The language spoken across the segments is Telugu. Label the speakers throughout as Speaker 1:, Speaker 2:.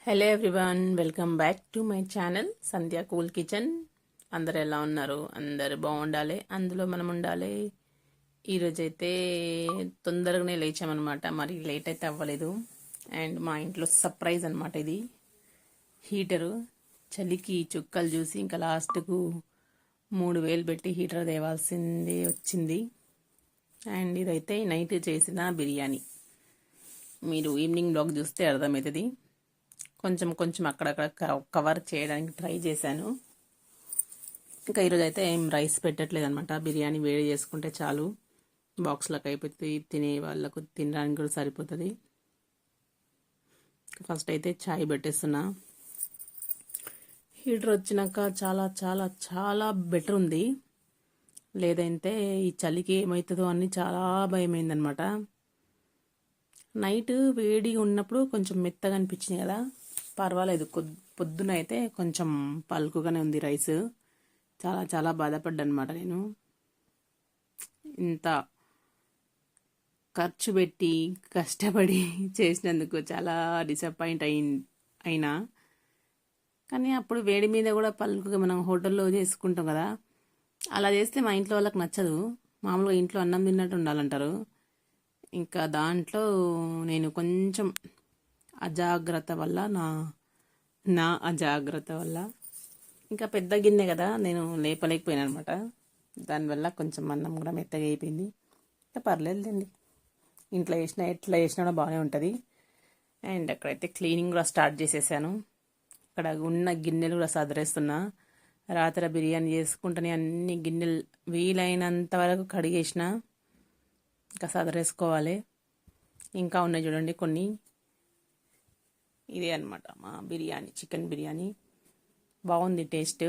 Speaker 1: Hello everyone, welcome back to my channel Sandhya cool kitchen. అందరు ఎలా ఉన్నారు? అందరు బాగుండాలి, అందులో మనం ఉండాలి. ఈరోజైతే తొందరగానే లేచామన్నమాట, మరి లేట్ అయితే అవ్వలేదు. అండ్ మా ఇంట్లో సర్ప్రైజ్ అనమాట ఇది. హీటరు చలికి చుక్కలు చూసి ఇంకా లాస్ట్కు 3000 పెట్టి హీటర్ తేవాల్సింది వచ్చింది. అండ్ ఇదైతే నైట్ చేసిన బిర్యానీ. మీరు ఈవినింగ్ బ్లాగ్ చూస్తే అర్థమవుతుంది. కొంచెం కొంచెం అక్కడక్కడ కవర్ చేయడానికి ట్రై చేశాను. ఇంకా ఈరోజు అయితే ఏం రైస్ పెట్టట్లేదు అనమాట. బిర్యానీ వేడి చేసుకుంటే చాలు, బాక్స్లకు అయిపోతుంది, తినే వాళ్ళకు తినడానికి కూడా సరిపోతుంది. ఫస్ట్ అయితే చాయ్ పెట్టేస్తున్నా. హీటర్ వచ్చినాక చాలా చాలా చాలా బెటర్ ఉంది. లేదంటే ఈ చలికి ఏమవుతుందో అని చాలా భయమైందనమాట. నైట్ వేడిగా ఉన్నప్పుడు కొంచెం మెత్తగా అనిపించింది కదా, పర్వాలేదు. పొద్దున అయితే కొంచెం పలుకుగానే ఉంది రైస్. చాలా చాలా బాధపడ్డానమాట నేను. ఇంత ఖర్చు పెట్టి కష్టపడి చేసినందుకు చాలా డిసప్పాయింట్ అయినా. కానీ అప్పుడు వేడి మీద కూడా పలుకుగా మనం హోటల్లో చేసుకుంటాం కదా, అలా చేస్తే మా ఇంట్లో వాళ్ళకి నచ్చదు. మామూలుగా ఇంట్లో అన్నం తిన్నట్టు ఉండాలంటారు. ఇంకా దాంట్లో నేను కొంచెం అజాగ్రత్త వల్ల నా అజాగ్రత్త వల్ల ఇంకా పెద్ద గిన్నె కదా, నేను లేపలేకపోయాను అనమాట. దానివల్ల కొంచెం అన్నం కూడా మెత్తగా అయిపోయింది. ఇంకా పర్లేదులేండి, ఇంట్లో ఎట్లా చేసినా కూడా బాగానే ఉంటుంది. అండ్ అక్కడైతే క్లీనింగ్ కూడా స్టార్ట్ చేసేసాను. అక్కడ ఉన్న గిన్నెలు కూడా సదరేస్తున్నా. రాత్రి బిర్యానీ చేసుకుంటేనే అన్ని గిన్నెలు వీలైనంత వరకు కడిగేసిన, ఇంకా సదరేసుకోవాలి. ఇంకా ఉన్నాయి చూడండి కొన్ని. ఇదే అనమాట మా బిర్యానీ, చికెన్ బిర్యానీ. బాగుంది టేస్ట్.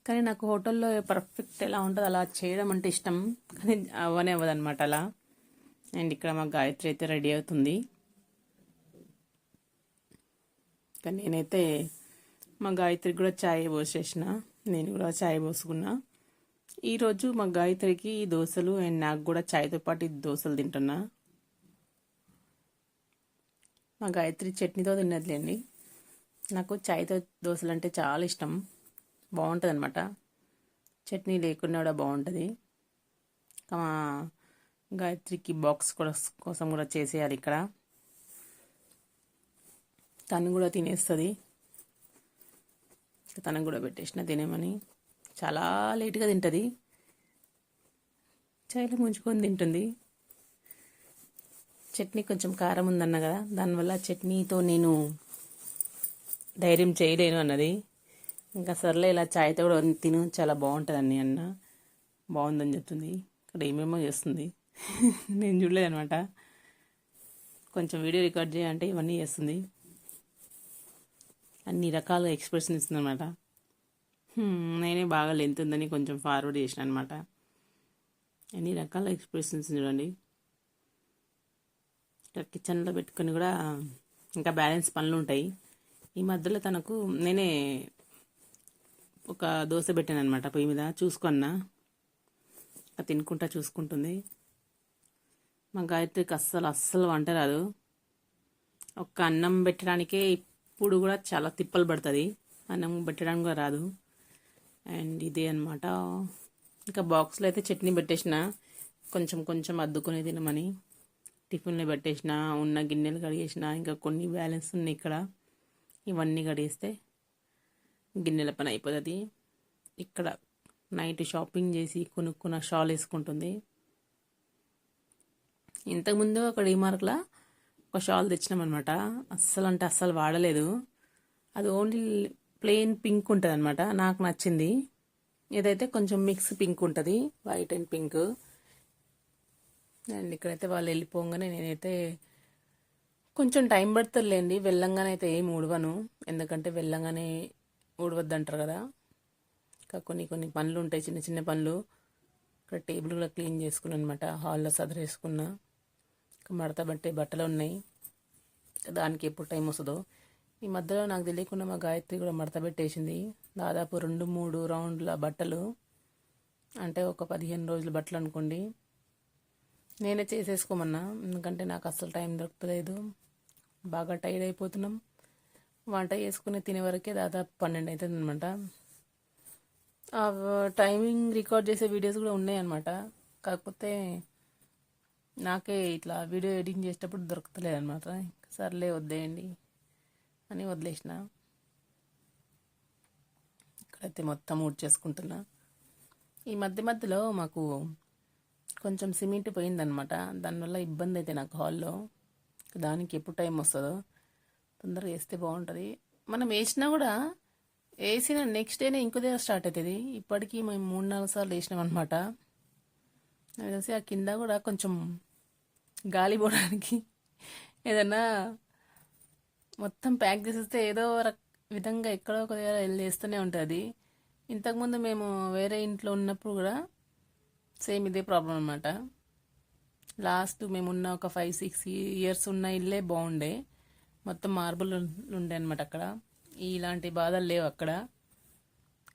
Speaker 1: కానీ నాకు హోటల్లో పర్ఫెక్ట్ ఎలా ఉంటుందో అలా చేయడం అంటే ఇష్టం, కానీ అవ్వనే అవ్వదన్నమాట అలా. అండ్ ఇక్కడ మా గాయత్రి అయితే రెడీ అవుతుంది. కానీ నేనైతే మా గాయత్రికి కూడా ఛాయ్ పోసేసిన, నేను కూడా ఛాయ్ పోసుకున్నా. ఈరోజు మా గాయత్రికి దోశలు, అండ్ నాకు కూడా ఛాయ్తో పాటు దోశలు తింటున్నా. మా గాయత్రి చట్నీతో తిన్నదిలేండి. నాకు ఛాయ్తో దోశలు అంటే చాలా ఇష్టం, బాగుంటుంది అనమాట. చట్నీ లేకుండా కూడా బాగుంటుంది. మా గాయత్రికి బాక్స్ కోసం కూడా చేసేయాలి ఇక్కడ. తను కూడా తినేస్తుంది. తనకు కూడా పెట్టేసిన తినేమని. చాలా లేట్గా తింటుంది, ఛాయ్లో ముంచుకొని తింటుంది. చట్నీ కొంచెం కారం ఉందన్న కదా, దానివల్ల చట్నీతో నేను ధైర్యం చేయలేను అన్నది. ఇంకా సర్లే ఇలా ఛాయ్తో కూడా తిను, చాలా బాగుంటుందని అన్న. బాగుందని చెప్తుంది. ఇక్కడ ఏమేమో చేస్తుంది నేను చూడలేదనమాట. కొంచెం వీడియో రికార్డ్ చేయాలంటే ఇవన్నీ చేస్తుంది. అన్ని రకాలుగా ఎక్స్ప్రెషన్ ఇస్తుంది అనమాట. నేనే బాగా లెంత్ ఉందని కొంచెం ఫార్వర్డ్ చేసిన అనమాట. అన్ని రకాల ఎక్స్ప్రెషన్స్ చూడండి. ఇక్కడ కిచెన్లో పెట్టుకొని కూడా ఇంకా బ్యాలెన్స్ పనులు ఉంటాయి. ఈ మధ్యలో తనకు నేనే ఒక దోశ పెట్టాను అనమాట పొయ్యి మీద, చూసుకున్నా. తినుకుంటా చూసుకుంటుంది. మా గాయత్రికి అస్సలు వంట రాదు. ఒక్క అన్నం పెట్టడానికే ఇప్పుడు కూడా చాలా తిప్పలు పడుతుంది, అన్నం పెట్టడానికి కూడా రాదు. అండ్ ఇదే అనమాట. ఇంకా బాక్స్లో అయితే చట్నీ పెట్టేసిన, కొంచెం కొంచెం అద్దుకొని తినమని. టిఫిన్లో పెట్టేసిన, ఉన్న గిన్నెలు కడిగేసిన, ఇంకా కొన్ని బ్యాలెన్స్ ఉన్నాయి ఇక్కడ. ఇవన్నీ కడిగేస్తే గిన్నెల పని అయిపోతుంది. ఇక్కడ నైట్ షాపింగ్ చేసి కొనుక్కున్న షాల్ వేసుకుంటుంది. ఇంతకుముందు ఒక డిమార్క్లో ఒక షాల్ తెచ్చినామన్నమాట. అస్సలు వాడలేదు. అది ఓన్లీ ప్లెయిన్ పింక్ ఉంటుంది అనమాట, నాకు నచ్చింది. ఇదైతే కొంచెం మిక్స్ పింక్ ఉంటుంది, వైట్ అండ్ పింక్. అండ్ ఇక్కడైతే వాళ్ళు వెళ్ళిపోగానే నేనైతే కొంచెం టైం పడుతుందిలేండి, వెళ్ళంగానే అయితే ఏం ఊడవను. ఎందుకంటే వెళ్ళంగానే ఊడవద్దంటారు కదా. ఇంకా కొన్ని పనులు ఉంటాయి, చిన్న చిన్న పనులు. ఇక్కడ టేబుల్ కూడా క్లీన్ చేసుకున్నాను అనమాట, హాల్లో సదరేసుకున్నా. ఇంకా మడత పట్టే బట్టలు ఉన్నాయి, దానికి ఎప్పుడు టైం వస్తుందో. ఈ మధ్యలో నాకు తెలియకుండా మా గాయత్రి కూడా మడత పెట్టేసింది. దాదాపు 2-3 రౌండ్ల బట్టలు, అంటే ఒక 15 రోజుల బట్టలు అనుకోండి. నేనే చేసేసుకోమన్నా, ఎందుకంటే నాకు అస్సలు టైం దొరకలేదు. బాగా టైర్డ్ అయిపోతున్నాం. వంట చేసుకుని తినే వరకే దాదాపు 12 అవుతుంది అనమాట. ఆ టైమింగ్ రికార్డ్ చేసే వీడియోస్ కూడా ఉన్నాయన్నమాట. కాకపోతే నాకే ఇట్లా వీడియో ఎడిటింగ్ చేసేటప్పుడు దొరకతలేదు అనమాట. సర్లే వద్దేయండి అని వదిలేసిన. ఇక్కడైతే మొత్తం ఊడ్చేసుకుంటున్నా. ఈ మధ్యలో మాకు కొంచెం సిమెంట్ పోయిందనమాట. దానివల్ల ఇబ్బంది అయితే నాకు హాల్లో. దానికి ఎప్పుడు టైం వస్తుందో తొందరగా వేస్తే బాగుంటుంది. మనం వేసినా కూడా వేసిన నెక్స్ట్ డేనే ఇంకో దగ్గర స్టార్ట్ అవుతుంది. ఇప్పటికీ మేము 3-4 సార్లు వేసినాం అనమాట. నాకు తెలిసి ఆ కింద కూడా కొంచెం గాలి పోవడానికి ఏదన్నా మొత్తం ప్యాక్ చేసేస్తే ఏదో విధంగా ఎక్కడో ఒక దగ్గర వేస్తూనే ఉంటుంది. ఇంతకుముందు మేము వేరే ఇంట్లో ఉన్నప్పుడు కూడా సేమ్ ఇదే ప్రాబ్లం అనమాట. లాస్ట్ మేమున్న ఒక 5-6 ఇయర్స్ ఉన్న ఇల్లే బాగుండే. మొత్తం మార్బుల్ ఉండే అనమాట అక్కడ. ఇలాంటి బాధలు లేవు అక్కడ.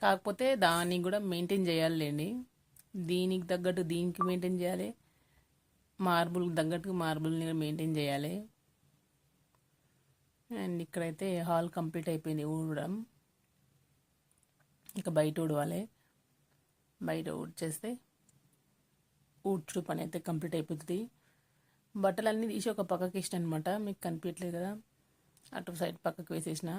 Speaker 1: కాకపోతే దానికి కూడా మెయింటైన్ చేయాలండి. దీనికి తగ్గట్టు దీనికి మెయింటైన్ చేయాలి, మార్బుల్కి తగ్గట్టు మార్బుల్ని మెయింటైన్ చేయాలి. అండ్ ఇక్కడైతే హాల్ కంప్లీట్ అయిపోయింది ఊడడం. ఇంకా బయట ఊడవాలి. బయట ఊడ్చేస్తే ఊడ్చుడు పని అయితే కంప్లీట్ అయిపోతుంది. బట్టలన్నీ తీసి ఒక పక్కకి వేసిన అనమాట. మీకు కనిపించట్లేదు కదా, అటు సైడ్ పక్కకు వేసేసిన.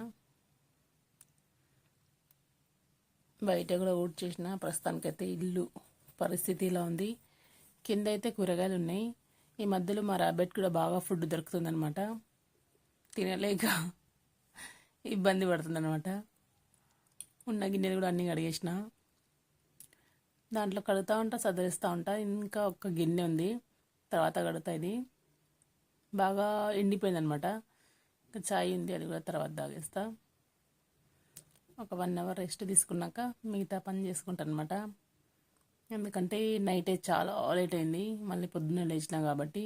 Speaker 1: బయట కూడా ఊడ్చేసిన. ప్రస్తుతానికైతే ఇల్లు పరిస్థితి ఇలా ఉంది. కింద అయితే కూరగాయలు ఉన్నాయి. ఈ మధ్యలో మా రాబెట్ కూడా బాగా ఫుడ్ దొరుకుతుందనమాట. తినలేక ఇబ్బంది పడుతుందనమాట. ఉన్న గిన్నెలు కూడా అన్నీ కడిగేసిన. దాంట్లో కడుగుతూ ఉంటా, సదరిస్తూ ఉంటా. ఇంకా ఒక గిన్నె ఉంది, తర్వాత కడుగుతా. ఇది బాగా ఎండిపోయింది అనమాట. ఇంకా చాయ్ ఉంది, అది కూడా తర్వాత తాగేస్తా. ఒక 1 అవర్ రెస్ట్ తీసుకున్నాక మిగతా పని చేసుకుంటాను అనమాట. ఎందుకంటే నైట్ చాలా లేట్ అయింది, మళ్ళీ పొద్దున్నే లేచినా కాబట్టి.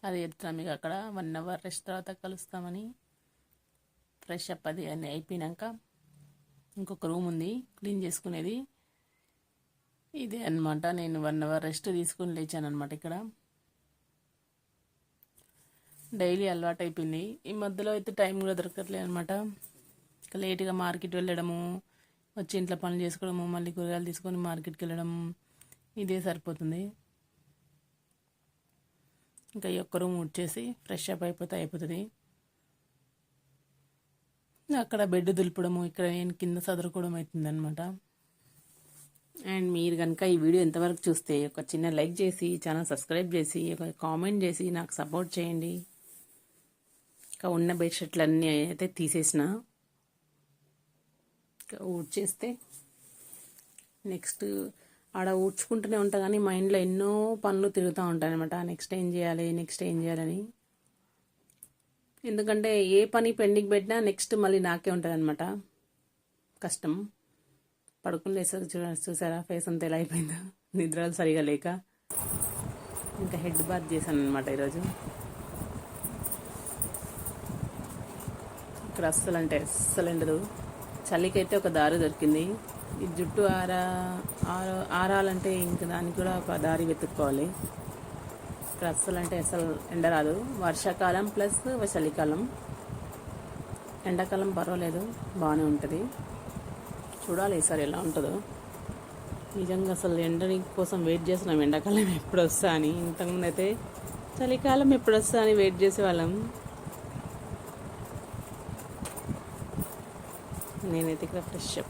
Speaker 1: అది చెప్తున్నాను మీకు. అక్కడ 1 అవర్ రెస్ట్ తర్వాత కలుస్తామని. ఫ్రెష్ అప్ అది అన్నీ అయిపోయినాక ఇంకొక రూమ్ ఉంది క్లీన్ చేసుకునేది. ఇదే అనమాట. నేను 1 అవర్ రెస్ట్ తీసుకుని లేచాను అనమాట. ఇక్కడ డైలీ అలవాటు అయిపోయింది. ఈ మధ్యలో అయితే టైం కూడా దొరకట్లేదు అనమాట. లేట్గా మార్కెట్ వెళ్ళడము, వచ్చి ఇంట్లో పనులు చేసుకోవడము, మళ్ళీ కూరగాయలు తీసుకొని మార్కెట్కి వెళ్ళడం, ఇదే సరిపోతుంది. ఇంకా ఈ ఒక్క రూమ్ వచ్చేసి ఫ్రెష్ అప్ అయిపోతుంది. అక్కడ బెడ్ దులపడము, ఇక్కడ నేను కింద సదురుకోవడం అవుతుంది అనమాట. అండ్ మీరు కనుక ఈ వీడియో ఎంతవరకు చూస్తే ఒక చిన్న లైక్ చేసి, ఛానల్ సబ్స్క్రైబ్ చేసి, ఒక కామెంట్ చేసి నాకు సపోర్ట్ చేయండి. ఇంకా ఉన్న బెడ్షీట్లన్నీ అయితే తీసేసిన. ఊడ్చేస్తే నెక్స్ట్ ఆడ ఊడ్చుకుంటూనే ఉంటా, కానీ మైండ్లో ఎన్నో పనులు తిరుగుతూ ఉంటాయి అనమాట. నెక్స్ట్ ఏం చేయాలని. ఎందుకంటే ఏ పని పెండింగ్ పెట్టినా నెక్స్ట్ మళ్ళీ నాకే ఉంటుంది అనమాట కష్టం. పడుకుని లేసరికి చూసారా ఫేస్ అంతా ఎలా అయిపోయిందో, నిద్రలు సరిగా లేక. ఇంకా హెడ్ బాత్ చేశాను అనమాట ఈరోజు. ఇక్కడ అస్సలు ఎండదు. చలికైతే ఒక దారి దొరికింది. ఈ జుట్టు ఆరాలంటే ఇంక దానికి కూడా ఒక దారి వెతుక్కోవాలి. ఇక్కడ అస్సలు ఎండ రాదు. వర్షాకాలం ప్లస్ చలికాలం. ఎండాకాలం పర్వాలేదు, బాగానే ఉంటుంది. చూడాలి ఈసారి ఎలా ఉంటుందో. నిజంగా అసలు ఎండని కోసం వెయిట్ చేస్తున్నాం, ఎండాకాలం ఎప్పుడు వస్తా అని. ఇంతకుముందు అయితే చలికాలం ఎప్పుడు వస్తా అని వెయిట్ చేసేవాళ్ళం. నేనైతే ఇక్కడ ఫ్రెష్